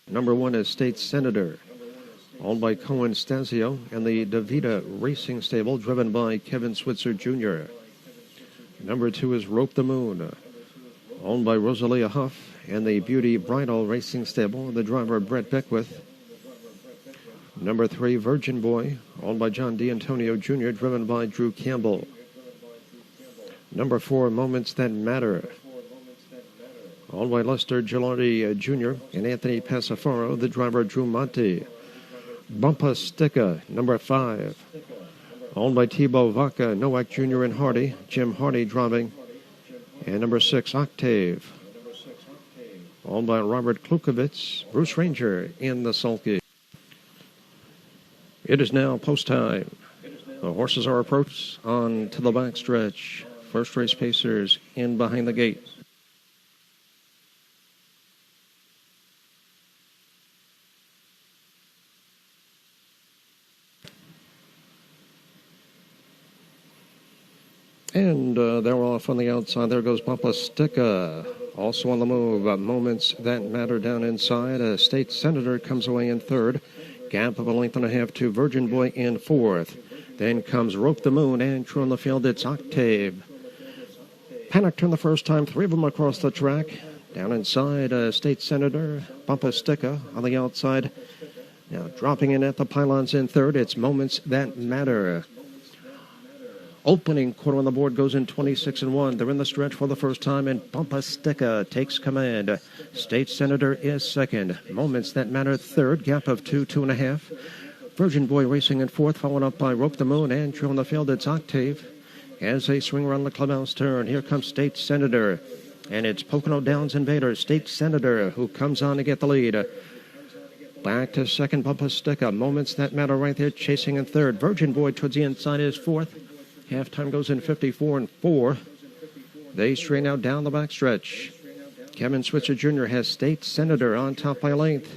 Number 1 is State Senator, owned by Cohen Stasio and the DeVita Racing Stable, driven by Kevin Switzer Jr. Number 2 is Rope the Moon, owned by Rosalia Huff and the Beauty Bridal Racing Stable, the driver Brett Beckwith. Number 3, Virgin Boy, owned by John D'Antonio Jr., driven by Drew Campbell. Number 4, Moments That Matter, owned by Lester Gilardi Jr. and Anthony Passafaro, the driver Drew Monte. Bumpa Sticka, number 5, owned by Thibaut Vaca, Nowak Jr. and Hardy, Jim Hardy driving. And number 6, Octave, owned by Robert Klukovitz, Bruce Ranger in the sulky. It is now post time. The horses are approached on to the backstretch. First race pacers in behind the gate. And they're off on the outside. There goes Bumpa Sticka. Also on the move. Moments That Matter down inside. State Senator comes away in third. Gap of a length and a half to Virgin Boy in fourth. Then comes Rope the Moon, and true on the field, it's Octave. Panic turned the first time, 3 of them across the track. Down inside, State Senator, Bumpa Sticka on the outside. Now dropping in at the pylons in third, it's Moments That Matter. Opening quarter on the board goes in 26-1. They're in the stretch for the first time, and Bumpa Sticka takes command. State Senator is second. Moments That Matter third. Gap of 2.5. Virgin Boy racing in fourth, followed up by Rope the Moon. And true on the field, it's Octave. As they swing around the clubhouse turn, here comes State Senator. And it's Pocono Downs Invader, State Senator, who comes on to get the lead. Back to second, Bumpa Sticka. Moments That Matter right there, chasing in third. Virgin Boy towards the inside is fourth. Halftime goes in 54-4. They straighten out down the backstretch. Kevin Switzer Jr. has State Senator on top by length.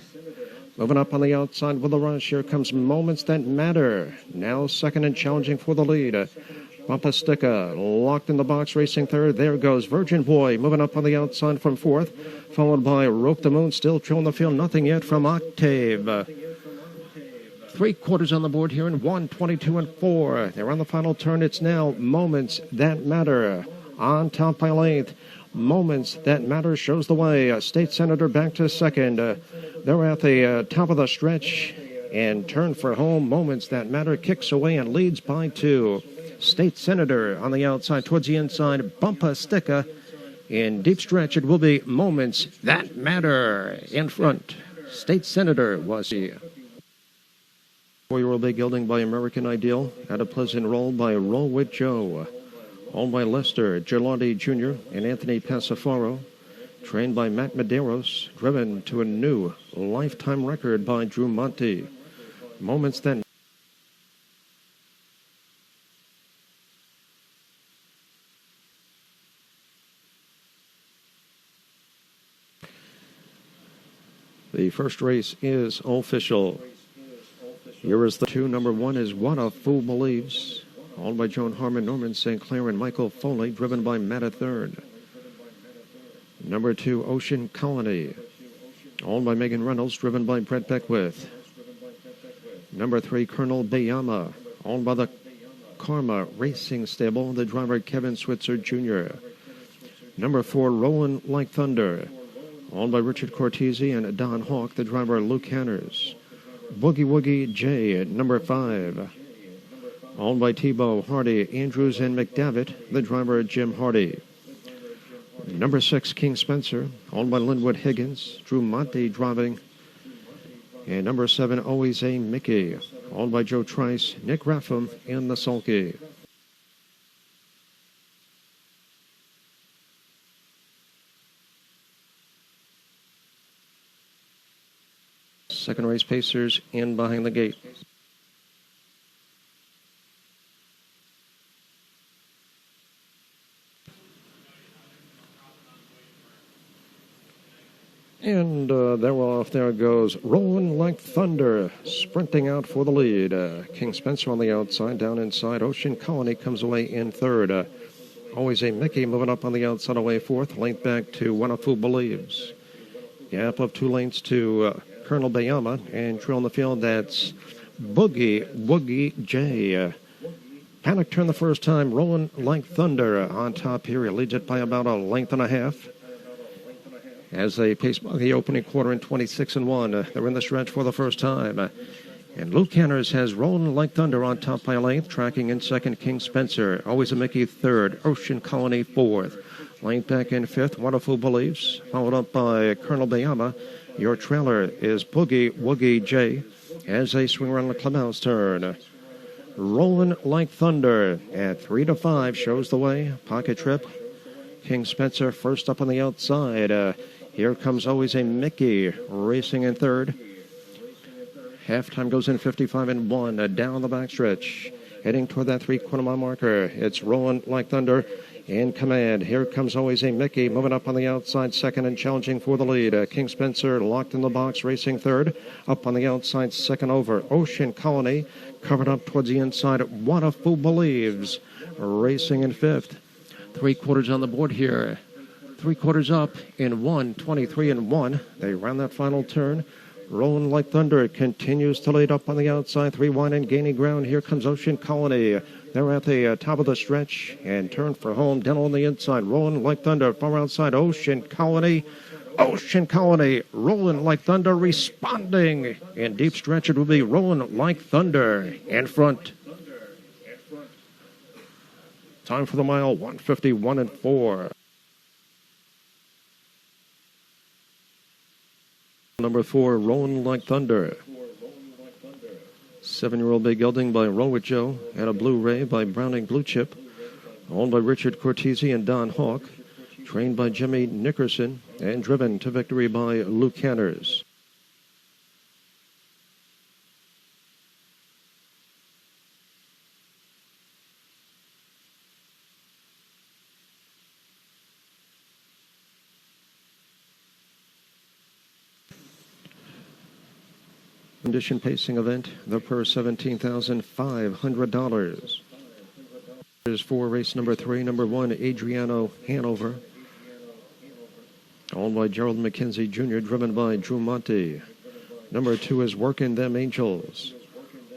Moving up on the outside with a rush. Here comes Moments That Matter. Now second and challenging for the lead. Bumpa Sticka locked in the box, racing third. There goes Virgin Boy moving up on the outside from fourth. Followed by Rope the Moon, still trailing the field. Nothing yet from Octave. 3 quarters on the board here in 1:22-4. They're on the final turn. It's now Moments That Matter on top by length. Moments That Matter shows the way. State Senator back to second. They're at the top of the stretch and turn for home. Moments That Matter kicks away and leads by 2. State Senator on the outside towards the inside. Bumpa Sticka in deep stretch. It will be Moments That Matter in front. State Senator was here. 4-year-old Big Gelding by American Ideal. Had a pleasant roll by Roll with Joe. Owned by Lester Gilardi Jr. and Anthony Passafaro. Trained by Matt Medeiros. Driven to a new lifetime record by Drew Monte. Moments That The first race is official. Here is the 2. Number 1 is What a Fool Believes, owned by Joan Harmon, Norman St. Clair, and Michael Foley, driven by Matt at third. Number 2, Ocean Colony, owned by Megan Reynolds, driven by Brett Beckwith. Number 3, Colonel Bayama, owned by the Karma Racing Stable, the driver Kevin Switzer Jr. Number 4, Rollin' Like Thunder, owned by Richard Cortese and Don Hawk, the driver Luke Hanners. Boogie Woogie J at number 5, owned by Thibaut Hardy, Andrews, and McDavitt, the driver Jim Hardy. Number 6, King Spencer, owned by Linwood Higgins, Drew Monte driving. And number 7, Always a Mickey, owned by Joe Trice, Nick Raffam, and the Sulky. Second race pacers in behind the gate. And they're off. There goes Rolling Like Thunder, sprinting out for the lead. King Spencer on the outside, down inside. Ocean Colony comes away in third. Always a Mickey moving up on the outside away fourth. Length back to What a Fool Believes. Gap of 2 lengths to Colonel Bayama. And trail in the field, that's Boogie Woogie J. Panic Turn the first time, Rolling Like Thunder on top here. He leads it by about a length and a half. As they pace by the opening quarter in 26-1, they're in the stretch for the first time. And Luke Hanners has Rolling Like Thunder on top by a length, tracking in second King Spencer. Always a Mickey third, Ocean Colony fourth. Length back in fifth, Wonderful Beliefs, followed up by Colonel Bayama. Your trailer is Boogie Woogie J as they swing around the clubhouse turn. Rolling Like Thunder at 3-5 shows the way. Pocket Trip. King Spencer first up on the outside. Here comes Always a Mickey racing in third. Halftime goes in 55-1 down the backstretch. Heading toward that 3-quarter mile marker. It's Rolling Like Thunder in command. Here comes Always a Mickey moving up on the outside second and challenging for the lead. King Spencer locked in the box racing third. Up on the outside second over. Ocean Colony covered up towards the inside. Wonderful Believes racing in fifth. 3/4 on the board here. 3/4 up in 1:23-1. They round that final turn. Rolling Like Thunder continues to lead up on the outside. 3 wide and gaining ground. Here comes Ocean Colony. They're at the top of the stretch and turn for home. Down on the inside. Rolling Like Thunder. Far outside. Ocean Colony. Ocean Colony. Rolling Like Thunder responding. In deep stretch it will be Rolling Like Thunder in front. Time for the mile. 1:51-4. Number 4, Rolling Like Thunder. 7-year-old Big Gelding by Roll With Joe and a Blue Ray by Browning Blue Chip. Owned by Richard Cortese and Don Hawk. Trained by Jimmy Nickerson and driven to victory by Luke Hanners. Condition pacing event, the purse $17,500. Here's for race number 3, number 1, Adriano Hanover. Owned by Gerald McKenzie Jr., driven by Drew Monty. Number 2 is Workin' Them Angels.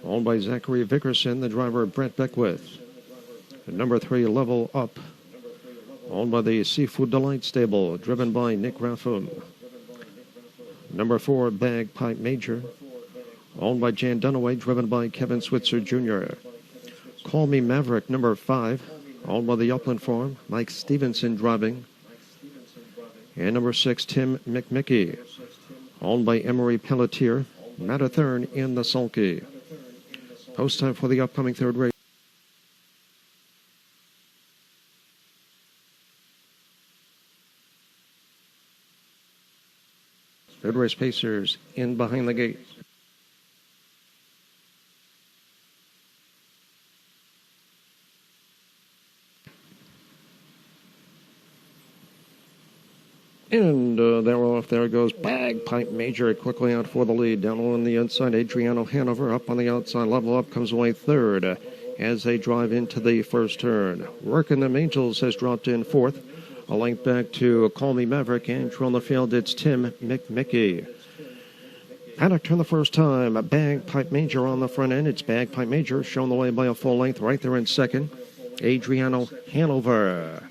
Owned by Zachary Vickerson, the driver Brent Beckwith. And number 3, Level Up. Owned by the Seafood Delight Stable, driven by Nick Raffam. Number 4, Bagpipe Major. Owned by Jan Dunaway, driven by Kevin Switzer Jr. Call Me Maverick, number 5. Owned by the Upland Farm, Mike Stevenson driving. And number 6, Tim McMickey. Owned by Emery Pelletier, Matt Athern in the sulky. Post time for the upcoming third race. Third race pacers in behind the gate. And there goes Bagpipe Major quickly out for the lead. Down on the inside, Adriano Hanover up on the outside. Level Up comes away third as they drive into the first turn. Workin' Them Angels has dropped in fourth. A length back to Call Me Maverick. And on the field, it's Tim McMickey. Panic Turn the first time. Bagpipe Major on the front end. It's Bagpipe Major shown the way by a full length right there in second. Adriano Hanover.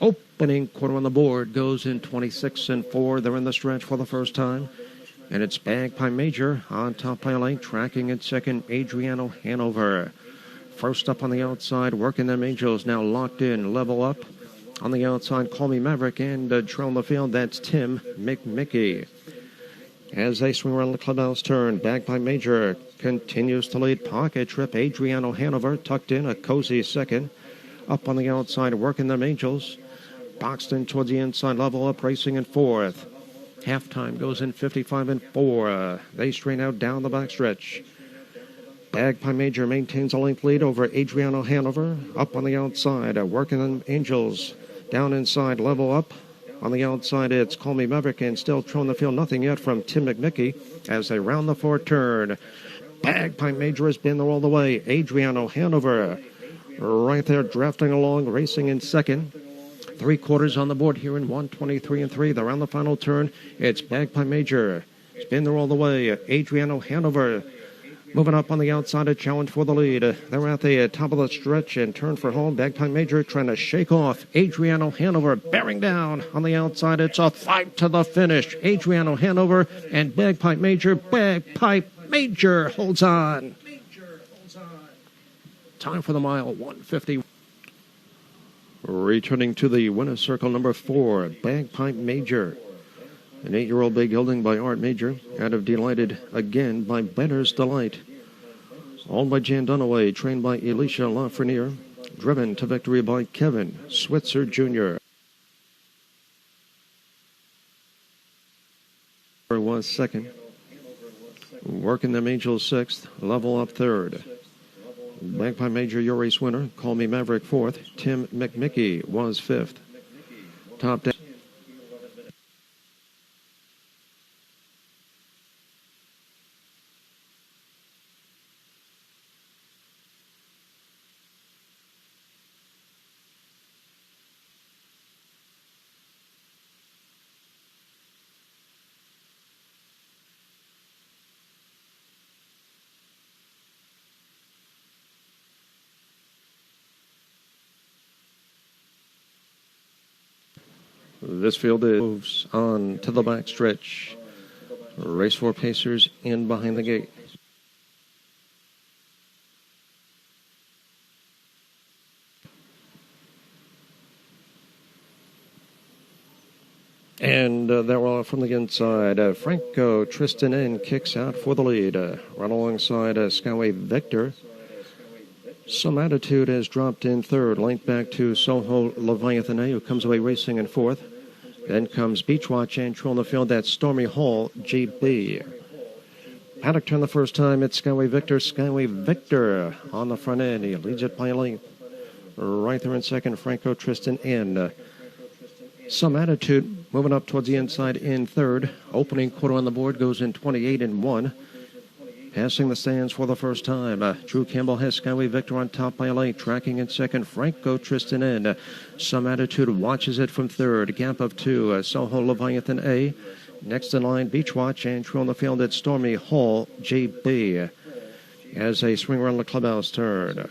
Opening quarter on the board goes in 26-4. They're in the stretch for the first time. And it's Bagpipe Major on top by a length, tracking in second, Adriano Hanover. First up on the outside, Working Them Angels now locked in, Level Up. On the outside, Call Me Maverick, and trail in the field, that's Tim McMickey. As they swing around the clubhouse turn, Bagpipe Major continues to lead. Pocket Trip, Adriano Hanover tucked in, a cozy second. Up on the outside, Working Them Angels. Boxed in towards the inside, Level Up racing in fourth. Halftime goes in 55-4. They strain out down the backstretch. Bagpipe Major maintains a length lead over Adriano Hanover. Up on the outside, Working Them Angels. Down inside, Level Up. On the outside, it's Call Me Maverick, and still trailing the field. Nothing yet from Tim McMickey as they round the fourth turn. Bagpipe Major has been there all the way. Adriano Hanover right there drafting along, racing in second. 3/4 on the board here in 1:23-3. They're on the final turn. It's Bagpipe Major It's been there all the way. Adriano Hanover moving up on the outside, a challenge for the lead. They're at the top of the stretch and turn for home. Bagpipe Major trying to shake off Adriano Hanover, bearing down on the outside. It's a fight to the finish. Adriano Hanover and Bagpipe Major. Bagpipe Major holds on. Time for the mile, 150. Returning to the winner's circle, number 4, Bagpipe Major. An 8-year-old big gelding by Art Major, out of Delighted again by Better's Delight. Owned by Jan Dunaway, trained by Elisha Lafreniere, driven to victory by Kevin Switzer Jr. Was second. Working them Angels 6th, Level Up 3rd. Bagpipe Major, your race winner. Call Me Maverick 4th. Tim McMickey was 5th. Top down. This field moves on to the backstretch. Race 4 pacers in behind the gate. And they're off from the inside. Franco Tristan N kicks out for the lead. Right alongside Skyway Victor. Some Attitude has dropped in 3rd, linked back to Soho Leviathan A, who comes away racing in 4th. Then comes Beachwatch and True on the field. That's Stormy Hall, GB. Paddock turned the first time. It's Skyway Victor. Skyway Victor on the front end. He leads it by a length. Right there in second, Franco Tristan N. Some Attitude moving up towards the inside in 3rd. Opening quarter on the board goes in 28 and 1. Passing the stands for the first time. Drew Campbell has Skyway Victor on top by a length. Tracking in second, Franco Tristan N. Some Attitude watches it from 3rd. Gap of 2, Soho Leviathan A. Next in line, Beachwatch and True on the field at Stormy Hall, GB. As a swing around the clubhouse turn.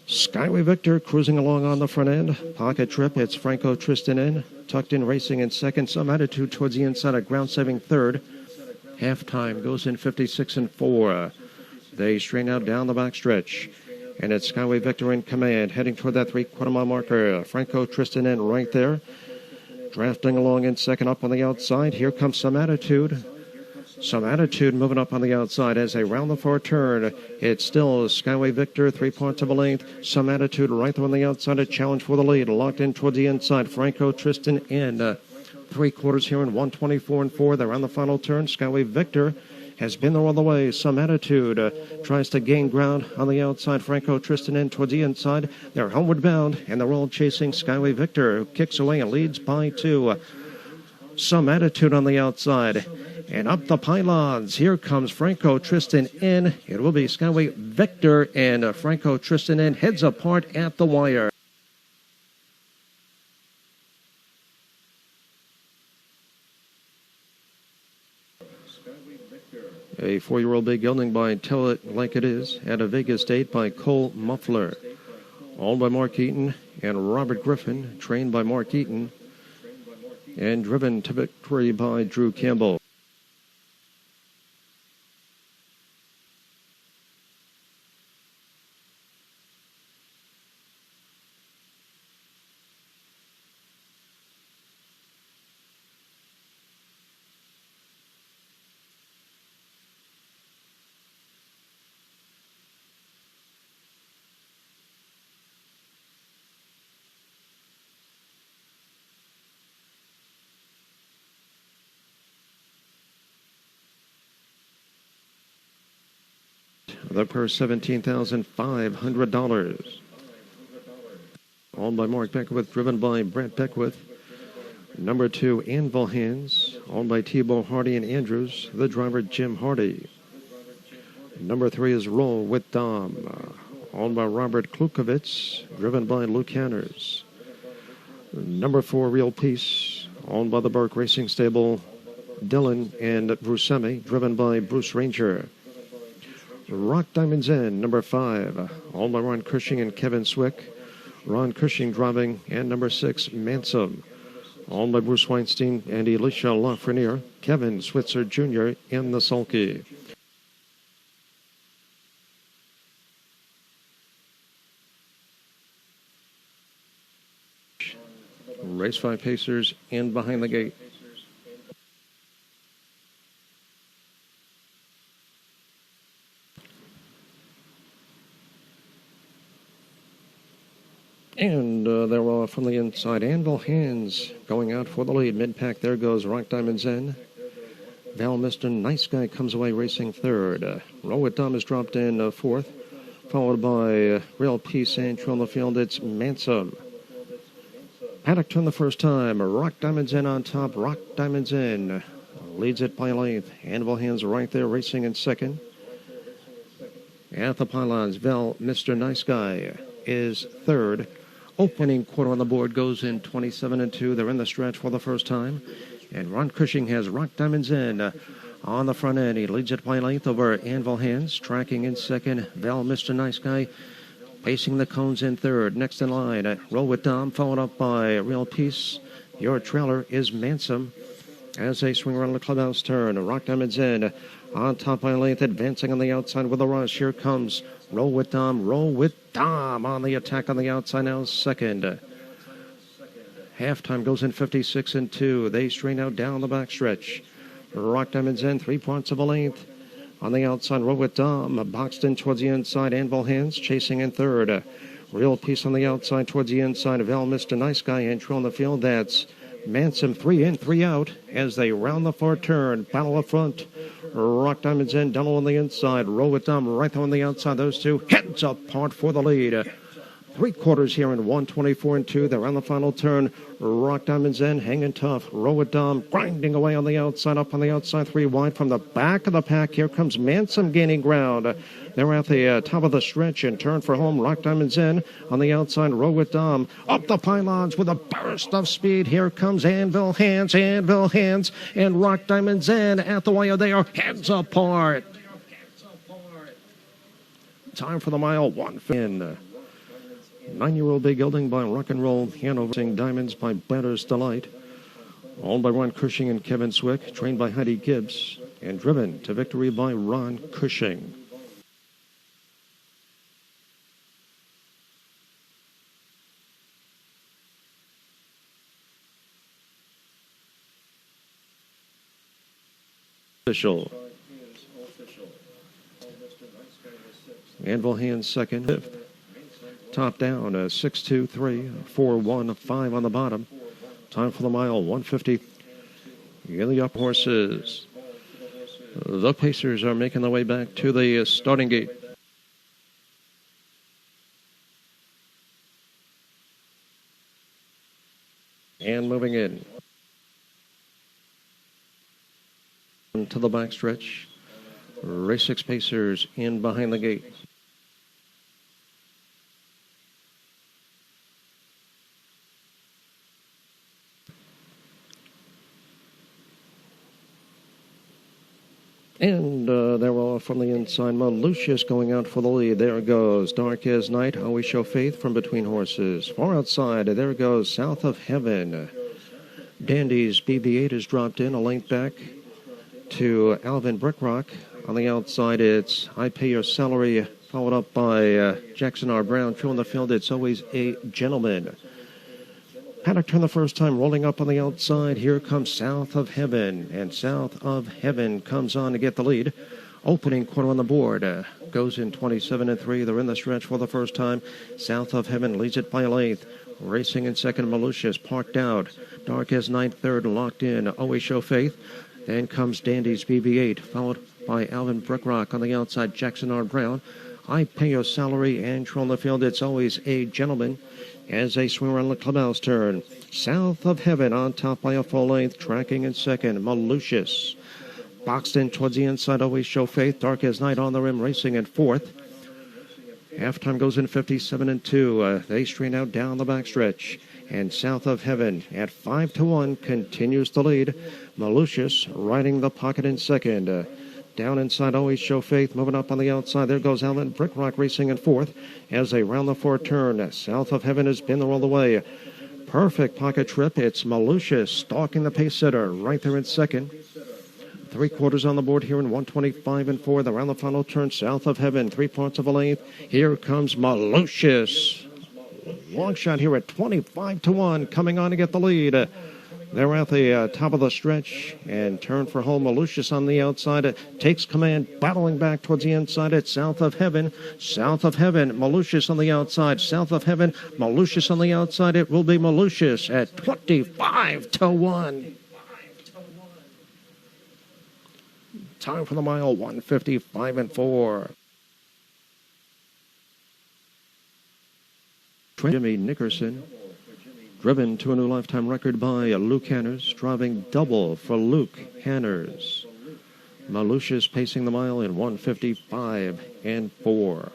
Skyway Victor cruising along on the front end. Pocket trip, it's Franco Tristan N. Tucked in racing in second. Some Attitude towards the inside, a ground saving 3rd. Halftime goes in 56 and 4. They strain out down the backstretch. And it's Skyway Victor in command, heading toward that 3/4 mile marker. Franco Tristan N right there. Drafting along in second up on the outside. Here comes Some Attitude. Some Attitude moving up on the outside as they round the far turn. It's still Skyway Victor, 3/4 of a length. Some Attitude right there on the outside. A challenge for the lead. Locked in toward the inside. Franco Tristan N. 3/4 here in 124 and 4. They're on the final turn. Skyway Victor has been there all the way. Some Attitude tries to gain ground on the outside. Franco Tristan N towards the inside. They're homeward bound, and they're all chasing Skyway Victor, who kicks away and leads by 2. Some Attitude on the outside. And up the pylons, here comes Franco Tristan N. It will be Skyway Victor and Franco Tristan N heads apart at the wire. A 4-year-old big gelding by Tell It Like It Is at a Vegas date by Cole Muffler. Owned by Mark Eaton and Robert Griffin, trained by Mark Eaton, and driven to victory by Drew Campbell. The purse, $17,500. Owned by Mark Beckwith, driven by Brett Beckwith. Number 2, Anvil Hands, owned by Thibaut Hardy and Andrews, the driver Jim Hardy. Number 3 is Roll with Dom, owned by Robert Klukovitz, driven by Luke Hanners. Number 4, Real Peace, owned by the Burke Racing Stable, Dillon and Brusemi, driven by Bruce Ranger. Rock Diamonds Inn, number 5, owned by Ron Cushing and Kevin Swick. Ron Cushing driving, and number 6, Mansom, owned by Bruce Weinstein and Alicia Lafreniere. Kevin Switzer Jr. in the sulky. Race 5 Pacers in behind the gate. And they're off from the inside. Anvil Hands going out for the lead. Mid-pack, there goes Rock Diamonds In. Val Mr. Nice Guy comes away racing third. Row It Dumb is dropped in fourth, followed by Real Peace and on the field. It's Mansom. Paddock turned the first time. Rock Diamonds In on top. Rock Diamonds In leads it by length. Anvil Hands right there racing in second. At the pylons, Val Mr. Nice Guy is third. Opening quarter on the board goes in 27-2. They're in the stretch for the first time. And Ron Cushing has Rock Diamonds In on the front end. He leads it by length over Anvil Hands. Tracking in second, Val Mr. Nice Guy. Pacing the cones in third. Next in line, Roll With Dom, followed up by Real Peace. Your trailer is Mansom. As they swing around the clubhouse turn, Rock Diamonds In on top by length, advancing on the outside with a rush. Here comes Roll With Dom. Roll With Dom on the attack on the outside now, second. Halftime goes in 56-2. They strain out down the backstretch. Rock Diamonds In, 3 parts of a length. On the outside, Roll With Dom, boxed in towards the inside. Anvil Hands chasing in third. Real Peace on the outside towards the inside. Val Mr. Nice Guy entry on the field. That's Mansom, 3 in, 3 out as they round the far turn. Battle up front. Rock Diamonds In, Dello on the inside. Roll With Dom right there on the outside. Those two heads apart for the lead. 3 quarters here in 124-2. They're on the final turn. Rock Diamonds In, hanging tough. Roll With Dom, grinding away on the outside. Up on the outside, 3 wide from the back of the pack. Here comes Mansom gaining ground. They're at the top of the stretch and turn for home. Rock Diamonds In on the outside. Roll With Dom up the pylons with a burst of speed. Here comes Anvil Hands, and Rock Diamonds In at the wire. They are heads apart. Time for the mile, 1 9-year-old Big Gelding by Rock and Roll Hanover. Diamonds by Banner's Delight. Owned by Ron Cushing and Kevin Swick. Trained by Heidi Gibbs. And driven to victory by Ron Cushing. Official. Anvil Hands second. Fifth. Top down, 6-2, 3, 4, 1, 5 on the bottom. Time for the mile, 150. In the up horses. The Pacers are making their way back to the starting gate. And moving in. To the backstretch. Race 6 Pacers in behind the gate. And they're off from the inside. Malucius going out for the lead. There goes Dark as Night. Always Show Faith from between horses. Far outside, there goes South of Heaven. Dandy's BB-8 is dropped in a length back to Alvin Brickrock. On the outside, it's I Pay Your Salary, followed up by Jackson R. Brown. True in the field, it's Always a Gentleman. Paddock turned the first time, rolling up on the outside. Here comes South of Heaven, and South of Heaven comes on to get the lead. Opening quarter on the board goes in 27-3. They're in the stretch for the first time. South of Heaven leads it by a length. Racing in second, Malucius parked out. Dark as Night third, locked in. Always Show Faith. Then comes Dandy's BB-8, followed by Alvin Brickrock on the outside. Jackson R. Brown. I Pay Your Salary, and on the field, it's Always a Gentleman. As they swing around the clubhouse turn. South of Heaven on top by a full length. Tracking in second, Malucius. Boxed in towards the inside, Always Show Faith. Dark as Night on the rim, racing in fourth. Halftime goes in 57-2. They strain out down the backstretch. And South of Heaven at 5-1 continues to lead. Malicious riding the pocket in second. Down inside, Always Show Faith, moving up on the outside. There goes Alvin Brick Rock racing in fourth as they round the fourth turn. South of Heaven has been there all the way. Perfect pocket trip. It's Malicious stalking the pace setter right there in second. 3/4 on the board here in 125 and 4. Around the final turn, South of Heaven, 3/4 of a length. Here comes Malicious. Long shot here at 25-1, coming on to get the lead. They're at the top of the stretch and turn for home. Malicious on the outside. Takes command, battling back towards the inside at South of Heaven. South of Heaven, Malicious on the outside. South of Heaven, Malicious on the outside. It will be Malicious at 25-1. Time for the mile, 155 and 4. Jimmy Nickerson, driven to a new lifetime record by Luke Hanners, driving double for Luke Hanners. Malicious pacing the mile in 155 and 4.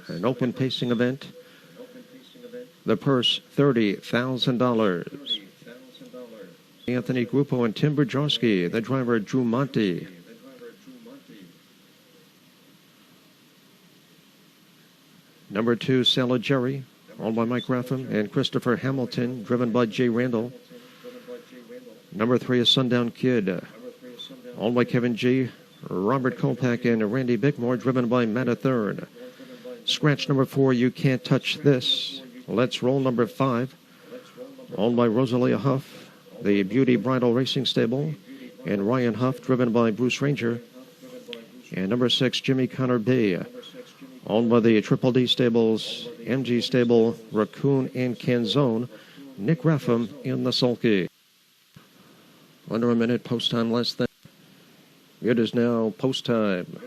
An open pacing event. The purse, $30,000. Anthony Grupo and Tim Brzezowski, the driver Drew Monty. Number 2, Salad Jerry, owned by Mike Raffam and Christopher Hamilton, driven by Jay Randall. Number 3 is Sundown Kid, owned by Kevin G., Robert Kolpak, and Randy Bickmore, driven by Matt a Third. Scratch number 4, You Can't Touch This. Let's Roll number 5, owned by Rosalia Huff, the Beauty Bridal Racing Stable, and Ryan Huff, driven by Bruce Ranger. And number 6, Jimmy Connor B, owned by the Triple D Stables, MG Stable, Raccoon, and Canzone, Nick Raffam in the sulky. Under a minute, post time less than. It is now post time.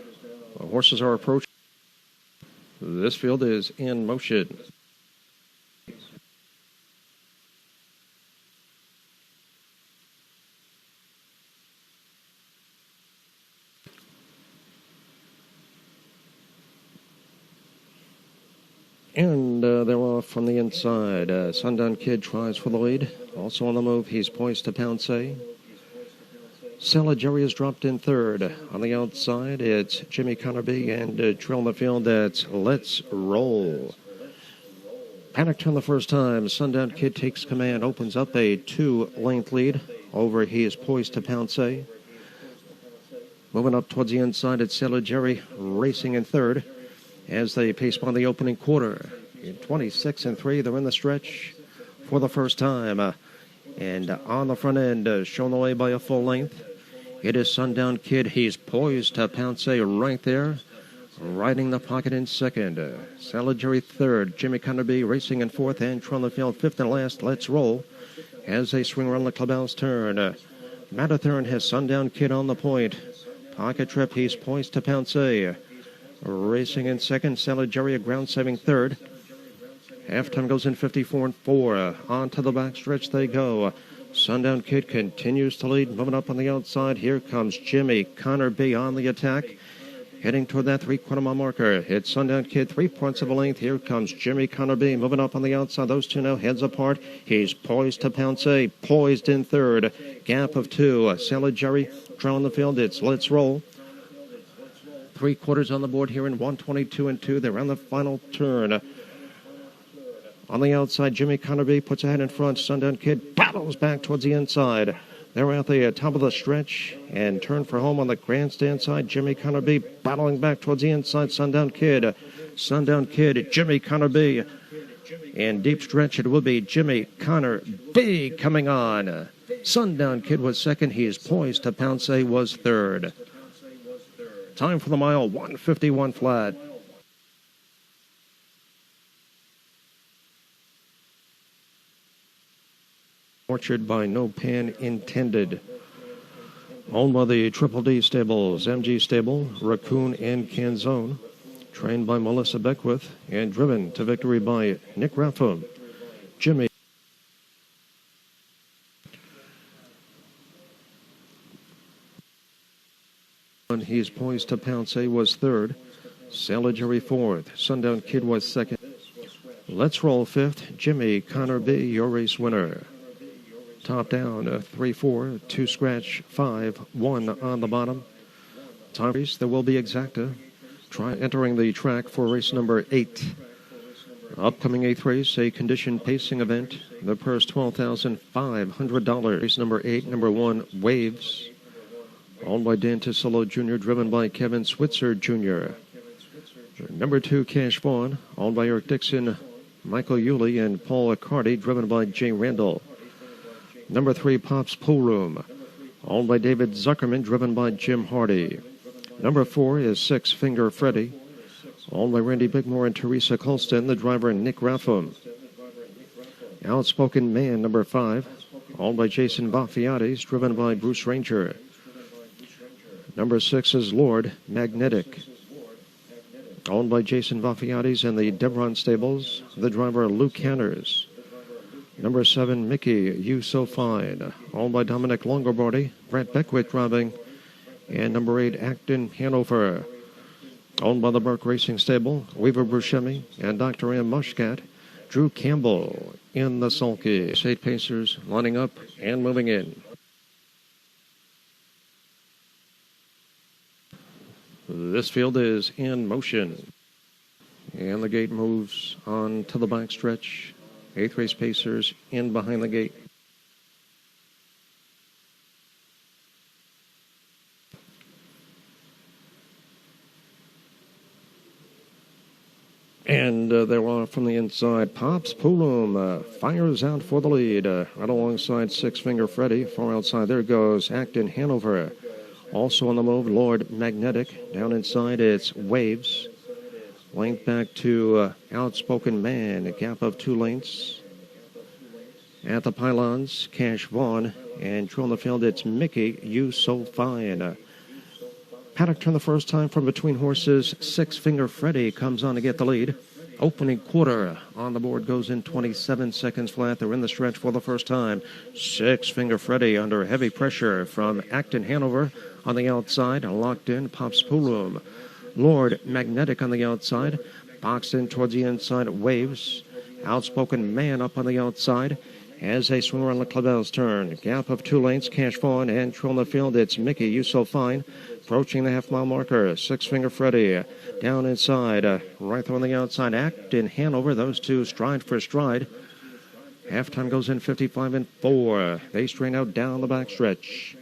The horses are approaching. This field is in motion. And they're off from the inside. Sundown Kid tries for the lead. Also on the move, he's poised to pounce. Salad Jerry is dropped in third. On the outside, it's Jimmy Connerby, and trail in the field, that's Let's Roll. Panic turn the first time. Sundown Kid takes command, opens up a 2-length lead over He is Poised to Pounce. Moving up towards the inside, it's Salad Jerry racing in third as they pace by the opening quarter. In 26 and 3, they're in the stretch for the first time. And on the front end, shown the way by a full length, it is Sundown Kid. He's Poised to Pounce right there, riding the pocket in second. Salad Jerry third, Jimmy Connerby racing in fourth, and on the field fifth and last, Let's Roll as they swing around the clubhouse turn. Matathern has Sundown Kid on the point. Pocket trip, He's Poised to Pounce. Racing in second, Salad Jerry, a ground-saving third. Halftime goes in 54 and 4. On to the backstretch they go. Sundown Kid continues to lead. Moving up on the outside, here comes Jimmy Connor B on the attack. Heading toward that 3/4 mile marker. It's Sundown Kid, 3 points of a length. Here comes Jimmy Connor B moving up on the outside. Those two now heads apart. He's Poised to Pounce. Poised in third. Gap of 2. Salad Jerry trailing the field. It's Let's Roll. 3/4 on the board here in 122 and 2. They're on the final turn. On the outside, Jimmy Connerby puts a head in front. Sundown Kid battles back towards the inside. They're at the top of the stretch and turn for home on the grandstand side. Jimmy Connerby battling back towards the inside. Sundown Kid, Jimmy Connerby. And deep stretch, it will be Jimmy Connor B coming on. Sundown Kid was second. He is Poised to Pounce was third. Time for the mile, 1:51 flat. Orchard by No Pan Intended. Owned by the Triple D Stables, MG Stable, Raccoon, and Canzone. Trained by Melissa Beckwith and driven to victory by Nick Raffam. Jimmy. He's poised to pounce. Was third. Salajary fourth. Sundown Kid was second. Let's Roll fifth. Jimmy Connor B, your race winner. Top down, 3-4, 2 scratch, 5, 1 on the bottom. Time race, there will be exacta. Try entering the track for race number 8. Upcoming 8th race, a conditioned pacing event. The purse $12,500. Race number 8, number 1, Waves. Owned by Dan Tisillo Jr., driven by Kevin Switzer Jr. Number 2, Cash Vaughn. Owned by Eric Dixon, Michael Yulee, and Paul Accardi, driven by Jay Randall. Number 3, Pop's Pool Room. Owned by David Zuckerman, driven by Jim Hardy. Number 4 is Six Finger Freddy. Owned by Randy Bigmore and Teresa Colston, the driver Nick Raffam. Outspoken Man, number 5. Owned by Jason Vafiatis, driven by Bruce Ranger. Number 6 is Lord Magnetic. Owned by Jason Vafiatis and the Devron Stables, the driver Luke Hanners. Number 7, Mickey, You So Fine. Owned by Dominic Longobardi, Brett Beckwith driving. And number 8, Acton Hanover. Owned by the Burke Racing Stable, Weaver Buscemi and Dr. M. Mushkat. Drew Campbell in the sulky. 8 pacers lining up and moving in. This field is in motion. And the gate moves on to the backstretch. 8th race pacers in behind the gate. And they're off from the inside. Pops Poolum fires out for the lead. Right alongside Six Finger Freddy. Far outside, there goes Acton Hanover. Also on the move, Lord Magnetic. Down inside, it's Waves. Length back to Outspoken Man. A gap of 2 lengths. At the pylons, Cash Vaughn. And true on the field, it's Mickey, You So Fine. Paddock turned the first time from between horses. Six Finger Freddy comes on to get the lead. Opening quarter on the board goes in 27 seconds flat. They're in the stretch for the first time. Six Finger Freddy under heavy pressure from Acton Hanover on the outside. Locked in, Pops Poolum. Lord Magnetic on the outside. Boxed in towards the inside, Waves. Outspoken Man up on the outside. As they swing around the clubhouse turn. Gap of 2 lengths, Cash Vaughn, and true on the field, it's Mickey, You So Fine. Approaching the half-mile marker, Six Finger Freddy. Down inside, right there on the outside, Acton Hanover. Those two stride for stride. Halftime goes in 55-4. They strain out down the backstretch.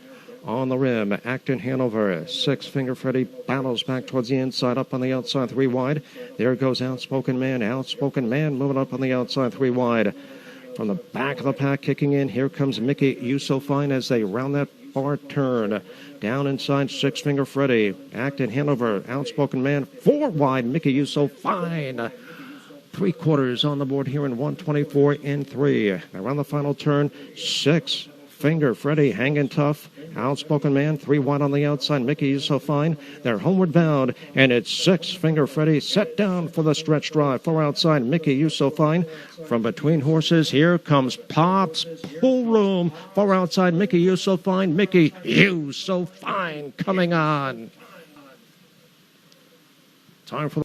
On the rim, Acton Hanover. Six Finger Freddy battles back towards the inside, up on the outside, 3 wide. There goes Outspoken Man. Outspoken Man moving up on the outside, 3 wide. From the back of the pack kicking in, here comes Mickey, You So Fine as they round that far turn. Down inside, Six Finger Freddy. Acton Hanover, Outspoken Man, 4 wide, Mickey, You So Fine. 3/4 on the board here in 124-3. Around the final turn, Six Finger Freddy hanging tough. Outspoken Man, 3 wide on the outside. Mickey, You So Fine. They're homeward bound, and it's Six Finger Freddy set down for the stretch drive. Far outside, Mickey, You So Fine. From between horses, here comes Pop's Pool Room. Far outside, Mickey, You So Fine. Mickey, You So Fine coming on. Time for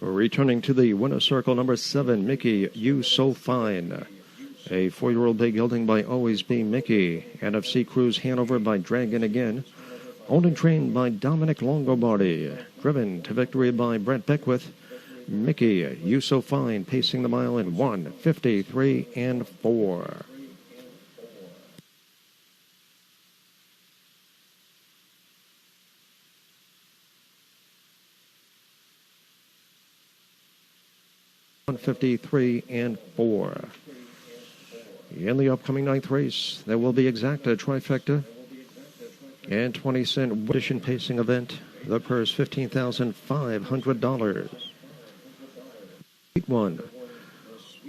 returning to the winner's circle, number 7, Mickey, You So Fine. A 4-year-old big gelding by Always Be Mickey. NFC Cruise Hanover by Dragon Again. Owned and trained by Dominic Longobardi. Driven to victory by Brett Beckwith. Mickey, You So Fine, pacing the mile in 1:53-4. (1:53-4). In the upcoming 9th race, there will be exacta trifecta. and 20-cent edition pacing event. The purse $15,500. Heat 1.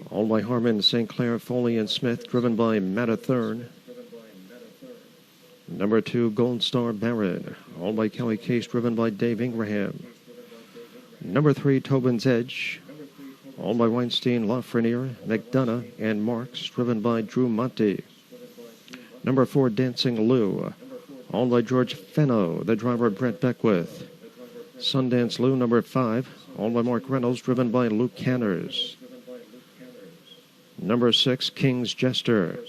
All by Harmon, St. Clair, Foley, and Smith, driven by Matt Thurn. Number 2, Gold Star Baron, all by Kelly Case, driven by Dave Ingraham. Number 3, Tobin's Edge, all by Weinstein, Lafreniere, McDonough, and Marks, driven by Drew Monty. Number 4, Dancing Lou, all by George Fenno, the driver Brett Beckwith. Sundance Lou, number 5, all by Mark Reynolds, driven by Luke Canners. Number 6, King's Jester,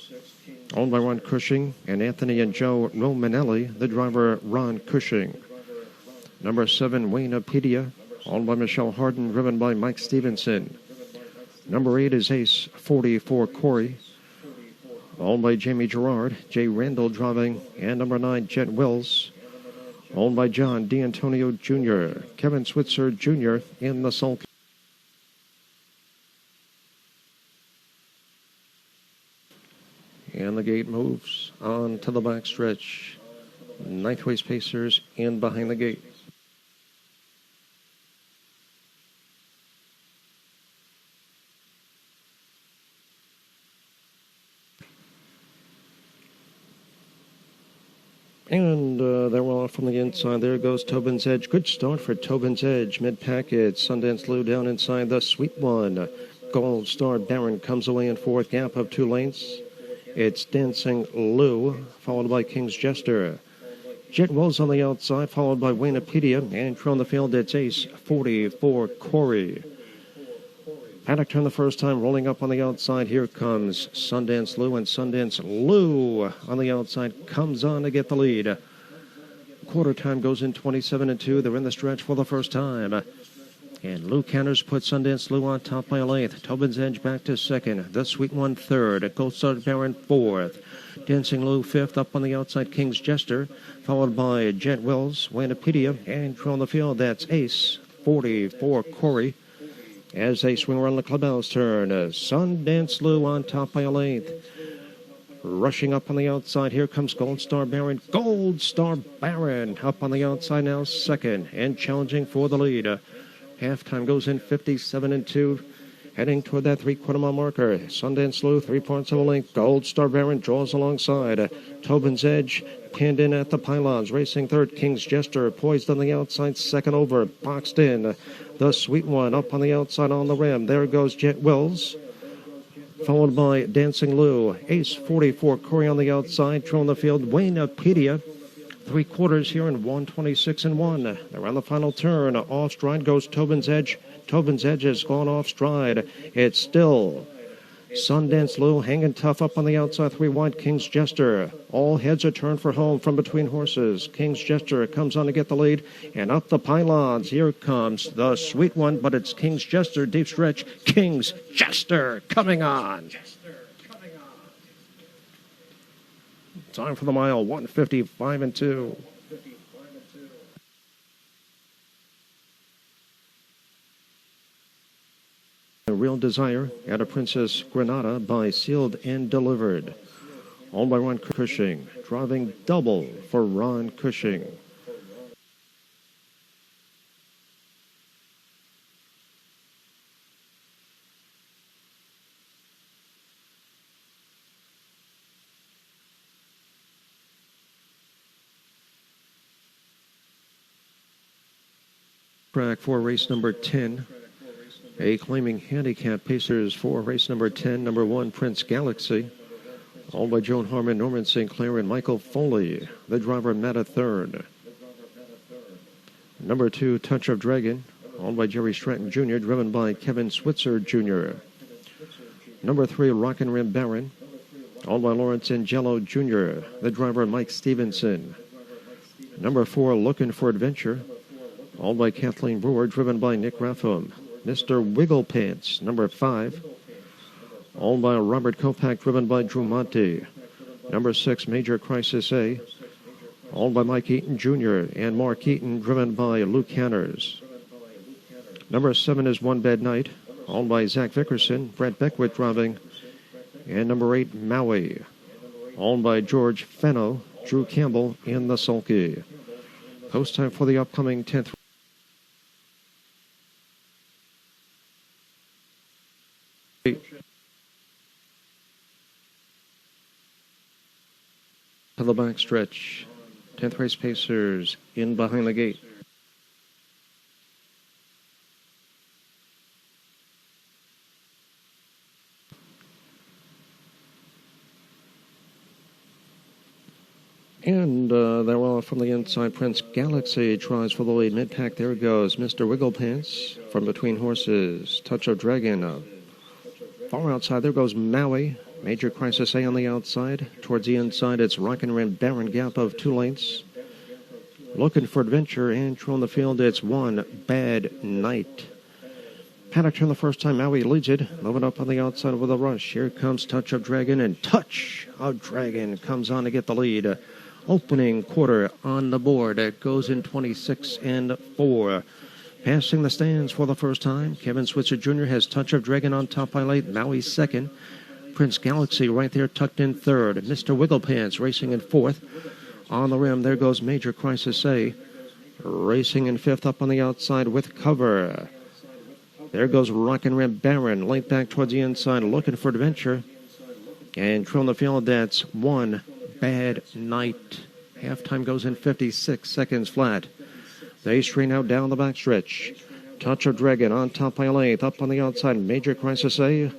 owned by Ron Cushing and Anthony and Joe Romanelli, the driver Ron Cushing. Number 7, Waynepedia, owned by Michelle Harden, driven by Mike Stevenson. Number 8 is Ace 44 Corey, owned by Jamie Gerard, Jay Randall driving, and number 9, Jet Wills, owned by John D'Antonio Jr., Kevin Switzer Jr. in the sulk. And the gate moves on to the backstretch. Ninth Race Pacers in behind the gate. And they're off from the inside. There goes Tobin's Edge. Good start for Tobin's Edge. Mid-packet. Sundance Lou down inside the Sweet One. Gold Star Baron comes away in fourth. Gap of 2 lengths. It's Dancing Lou, followed by King's Jester. Jet Wells on the outside, followed by Waynepedia. And from the field, it's Ace 44 Corey. Paddock turned the first time, rolling up on the outside. Here comes Sundance Lou, and Sundance Lou on the outside comes on to get the lead. Quarter time goes in 27-2. They're in the stretch for the first time. And Lou Canners put Sundance Lou on top by a length. Tobin's Edge back to second. The Sweet One third. Gold Star Baron fourth. Dancing Lou fifth. Up on the outside, King's Jester, followed by Jet Wells, Waynepedia, and from the field, that's Ace 44 Corey. As they swing around the clubhouse turn, Sundance Lou on top by a length. Rushing up on the outside, here comes Gold Star Baron. Gold Star Baron up on the outside now, second, and challenging for the lead. Halftime goes in 57-2, heading toward that three-quarter mile marker. Sundance Lou, 3 parts of a length. Gold Star Baron draws alongside. Tobin's Edge pinned in at the pylons. Racing third, King's Jester, poised on the outside, second over, boxed in. The Sweet One up on the outside on the rim. There goes Jet Wills, followed by Dancing Lou. Ace 44 Corey on the outside, trailing the field, Waynepedia. 3 quarters here in 126-1. They're on the final turn. Off stride goes Tobin's Edge. Tobin's Edge has gone off stride. It's still Sundance Lou hanging tough up on the outside, 3 wide, King's Jester. All heads are turned for home from between horses. King's Jester comes on to get the lead, and up the pylons. Here comes the Sweet One, but it's King's Jester, deep stretch. King's Jester coming on. Time for the mile, 155-2. A Real Desire at a Princess Granada by Sealed and Delivered. Owned by Ron Cushing. Driving double for Ron Cushing. Track for race number 10. A claiming handicap Pacers for race number 10. Number 1, Prince Galaxy. Owned by Joan Harmon, Norman St. Clair, and Michael Foley. The driver, Matt third. Number 2, Touch of Dragon. Owned by Jerry Stratton Jr., driven by Kevin Switzer Jr. Number 3, Rockin' Rim Baron. Owned by Lawrence Angelo Jr., the driver, Mike Stevenson. Number 4, Looking for Adventure. Owned by Kathleen Brewer, driven by Nick Ratham. Mr. Wiggle Pants, number 5. Owned by Robert Kopak, driven by Drew Monty. Number 6, Major Crisis A. Owned by Mike Eaton Jr. and Mark Eaton, driven by Luke Canners. Number 7 is One Bad Night. Owned by Zach Vickerson, Brett Beckwith driving. And number 8, Maui. Owned by George Fenno, Drew Campbell in the sulky. Post time for the upcoming 10th. To the backstretch. 10th race pacers in behind the gate. And they're off from the inside. Prince Galaxy tries for the lead. Mid-pack, there goes Mr. Wigglepants from between horses. Touch of Dragon. Far outside, there goes Maui. Major Crisis A on the outside. Towards the inside, it's Rockin' Red Baron, gap of 2 lengths. Looking for Adventure, and on the field, it's One Bad Night. Paddock turn the first time. Maui leads it. Moving up on the outside with a rush. Here comes Touch of Dragon, and Touch of Dragon comes on to get the lead. Opening quarter on the board. It goes in 26-4. Passing the stands for the first time. Kevin Switzer Jr. has Touch of Dragon on top by late. Maui second. Prince Galaxy right there tucked in third. Mr. Wigglepants racing in fourth. On the rim, there goes Major Crisis A. Racing in fifth up on the outside with cover. There goes Rockin' Red Baron. Late back towards the inside looking for Adventure. And trailing the field, that's One Bad Night. Halftime goes in 56 seconds flat. They straighten out down the backstretch. Touch of Dragon on top by length. Up on the outside, Major Crisis A.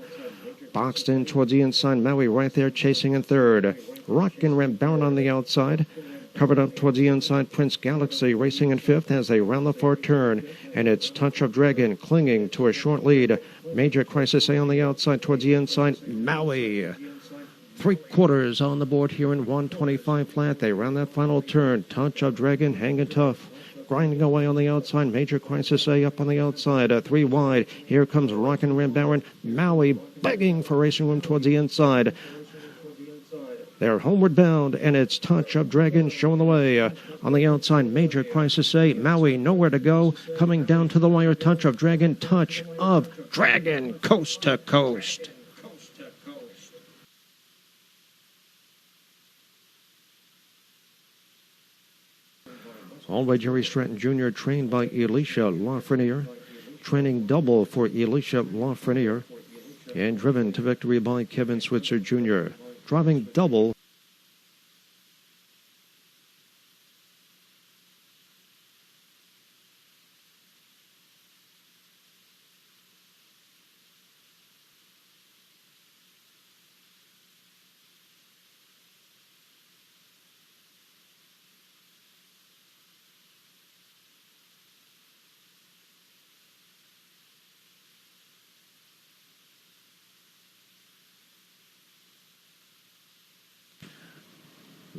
Boxed in towards the inside. Maui right there chasing in third. Rockin' Red Baron on the outside. Covered up towards the inside. Prince Galaxy racing in fifth as they round the fourth turn. And it's Touch of Dragon clinging to a short lead. Major Crisis A on the outside towards the inside. Maui. 3/4 on the board here in 125 flat. They round that final turn. Touch of Dragon hanging tough. Grinding away on the outside. Major Crisis A up on the outside. 3 wide. Here comes Rockin' Red Baron. Maui begging for racing room towards the inside. They're homeward bound, and it's Touch of Dragon showing the way. On the outside, Major Crisis A. Maui nowhere to go. Coming down to the wire, Touch of Dragon. Touch of Dragon, coast to coast. All by Jerry Stratton Jr., trained by Elisha Lafreniere. Training double for Elisha Lafreniere. And driven to victory by Kevin Switzer Jr. Driving double.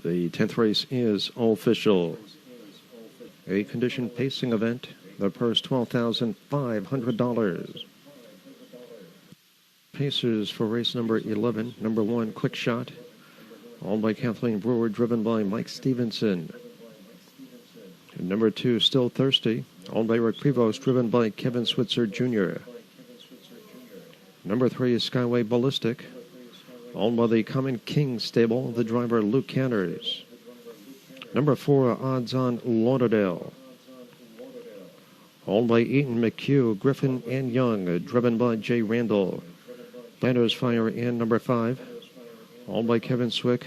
The 10th race is official. A conditioned pacing event. The purse $12,500. Pacers for race number 11. Number 1, Quick Shot. Owned by Kathleen Brewer, driven by Mike Stevenson. And number 2, Still Thirsty. Owned by Rick Prevost, driven by Kevin Switzer Jr. Number 3 is Skyway Ballistic. Owned by the Common King stable, the driver Luke Canners. Number 4, Odds on Lauderdale. Owned by Eaton, McHugh, Griffin, and Young, driven by Jay Randall. Banner's Fire in number 5. Owned by Kevin Swick,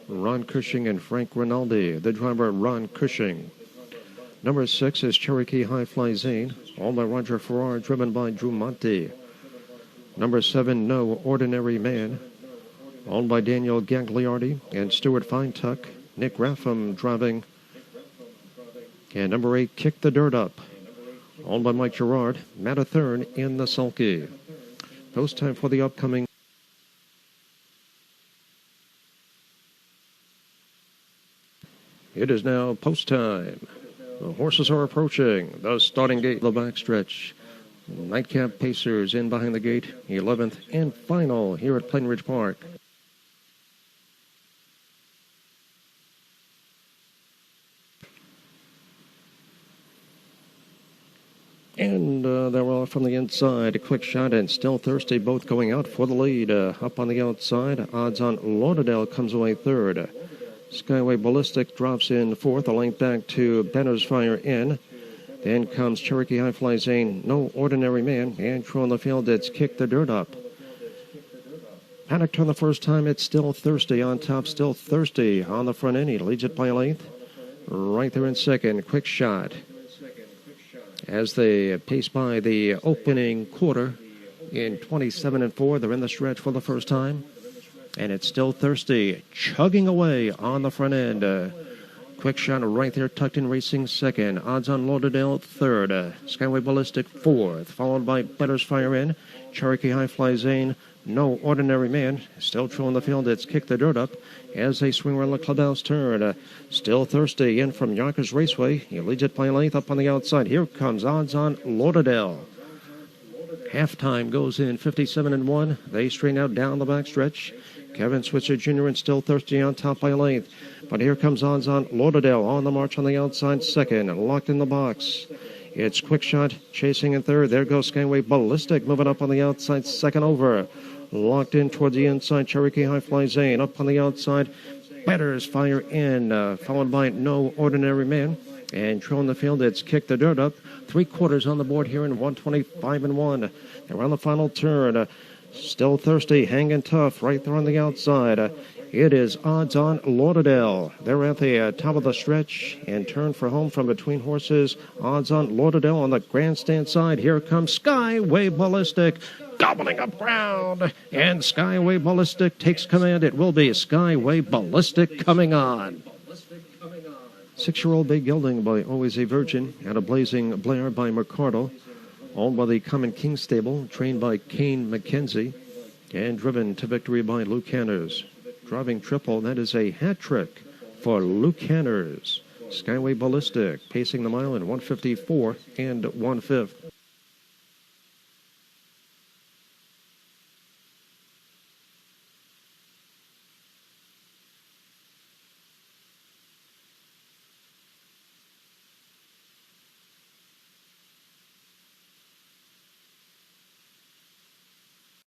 Ron Cushing, and Frank Rinaldi, the driver Ron Cushing. Number 6 is Cherokee High Fly Zane, owned by Roger Farrar, driven by Drew Monte. Number 7, No Ordinary Man, owned by Daniel Gagliardi and Stuart Feintuck. Nick Raffam driving. And number 8, Kick the Dirt Up, owned by Mike Gerard. Matt Athern in the sulky. Post time for the upcoming. It is now post time. The horses are approaching the starting gate, the backstretch. Nightcap Pacers in behind the gate, 11th and final here at Plainridge Park. And they're off from the inside. A Quick Shot and Still Thirsty both going out for the lead. Up on the outside, Odds on Lauderdale comes away third. Skyway Ballistic drops in fourth, a length back to Benner's Fire In. Then comes Cherokee High Fly Zane, No Ordinary Man, and True on the field, it's Kick the Dirt Up. Panic Turn the first time, it's Still Thirsty on top, Still Thirsty on the front end. He leads it by a length. Right there in second, Quick Shot. As they pace by the opening quarter in 27-4, they're in the stretch for the first time. And it's Still Thirsty, chugging away on the front end. Quick Shot right there, tucked in, racing second. Odds on Lauderdale third. Skyway Ballistic fourth, followed by Better's Fire In. Cherokee High Fly Zane, No Ordinary Man. Still true in the field, it's Kick the Dirt Up as they swing around the clubhouse turn. Still Thirsty in from Yonkers Raceway. He leads it by length up on the outside. Here comes Odds on Lauderdale. Halftime goes in 57-1. They straighten out down the backstretch. Kevin Switzer Jr. and Still Thirsty on top by a length. But here comes Odds on Lauderdale on the march on the outside second. Locked in the box. It's Quick Shot chasing in third. There goes Skyway Ballistic moving up on the outside second over. Locked in towards the inside. Cherokee High Fly Zane up on the outside. Better's Fire In, followed by No Ordinary Man. And true on the field, it's Kick the Dirt Up. 3/4 on the board here in 125-1. They're on the final turn. Still Thirsty, hanging tough right there on the outside. It is Odds on Lauderdale. They're at the top of the stretch and turn for home from between horses. Odds on Lauderdale on the grandstand side. Here comes Skyway Ballistic, gobbling up ground. And Skyway Ballistic takes command. It will be Skyway Ballistic coming on. 6-year-old Big Gelding by Always a Virgin and a Blazing Blair by McCardle. Owned by the Common King Stable, trained by Kane McKenzie, and driven to victory by Luke Hanners. Driving triple, that is a hat trick for Luke Hanners. Skyway Ballistic pacing the mile in 154 and 1/5.